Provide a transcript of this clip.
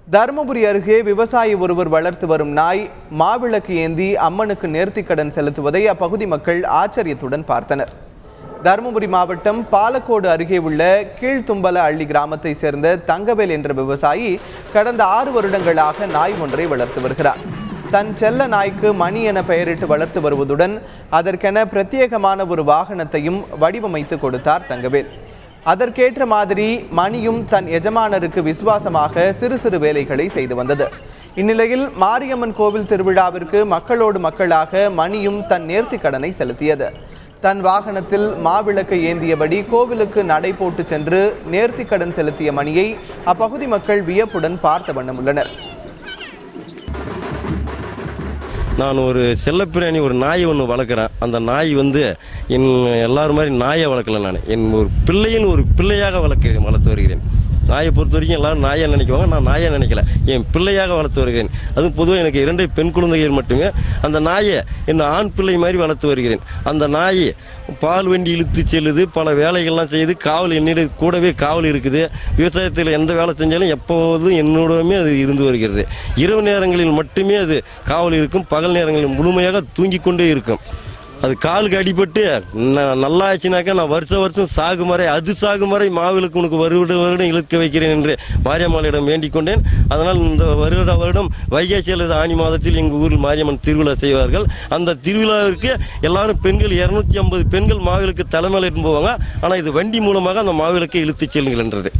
தருமபுரி அருகே விவசாயி ஒருவர் வளர்த்து வரும் நாய் மாவிளக்கு ஏந்தி அம்மனுக்கு நேர்த்திக்கடன் செலுத்துவதை அப்பகுதி மக்கள் ஆச்சரியத்துடன் பார்த்தனர். தருமபுரி மாவட்டம் பாலக்கோடு அருகே உள்ள கீழ்தும்பல அள்ளி கிராமத்தை சேர்ந்த தங்கவேல் என்ற விவசாயி கடந்த 6 வருடங்களாக நாய் ஒன்றை வளர்த்து வருகிறார். தன் செல்ல நாய்க்கு மணி என பெயரிட்டு வளர்த்து வருவதுடன் அதற்கென பிரத்யேகமான ஒரு வாகனத்தையும் வடிவமைத்து கொடுத்தார் தங்கவேல். அதற்கேற்ற மாதிரி மணியும் தன் எஜமானருக்கு விசுவாசமாக சிறு சிறு வேலைகளை செய்து வந்தது. இந்நிலையில் மாரியம்மன் கோவில் திருவிழாவிற்கு மக்களோடு மக்களாக மணியும் தன் நேர்த்திக்கடனை செலுத்தியது. தன் வாகனத்தில் மாவிளக்கை ஏந்தியபடி கோவிலுக்கு நடை போட்டு சென்று நேர்த்திக்கடன் செலுத்திய மணியை அப்பகுதி மக்கள் வியப்புடன் பார்த்த வண்ணம் உள்ளனர். நான் ஒரு செல்லப்பிராணி ஒரு நாய் ஒன்று வளர்க்குறேன். அந்த நாய் எல்லாரும் மாதிரி நாயை வளர்க்கல. நான் ஒரு பிள்ளையின் ஒரு பிள்ளையாக வளர்த்து வருகிறேன். நாயை பொறுத்த வரைக்கும் எல்லாரும் நாயை நினைக்குவாங்க, நான் நாயை நினைக்கல, என் பிள்ளையாக வளர்த்து வருகிறேன். அதுவும் பொதுவாக எனக்கு 2 பெண் குழந்தைகள் மட்டுமே. அந்த நாயை என் ஆண் பிள்ளை மாதிரி வளர்த்து வருகிறேன். அந்த நாயை பால் வண்டி இழுத்து செல்லுது, பல வேலைகள்லாம் செய்யுது, காவல் என்னிட கூடவே காவல் இருக்குது. விவசாயத்தில் எந்த வேலை செஞ்சாலும் எப்போதும் என்னோடமே அது இருந்து வருகிறது. இரவு நேரங்களில் மட்டுமே அது காவல் இருக்கும், பகல் நேரங்களில் முழுமையாக தூங்கி கொண்டே இருக்கும். அது காலுக்கு அடிபட்டு நல்லா ஆச்சுனாக்கா நான் வருஷம் சாகும் வரை மாவிளக்கு உனக்கு வருடம் இழுக்க வைக்கிறேன் என்று மாரியம்மனிடம் வேண்டிக் கொண்டேன். அதனால் இந்த வருடம் வைகாசி அல்லது ஆனி மாதத்தில் எங்கள் ஊரில் மாரியம்மன் திருவிழா செய்வார்கள். அந்த திருவிழாவிற்கு எல்லாரும் பெண்கள் 250 பெண்கள் மாவிளக்கு தலைமையில் போவாங்க. ஆனால் இது வண்டி மூலமாக அந்த மாவிளக்கை இழுத்து செல்லுங்கள் என்றது.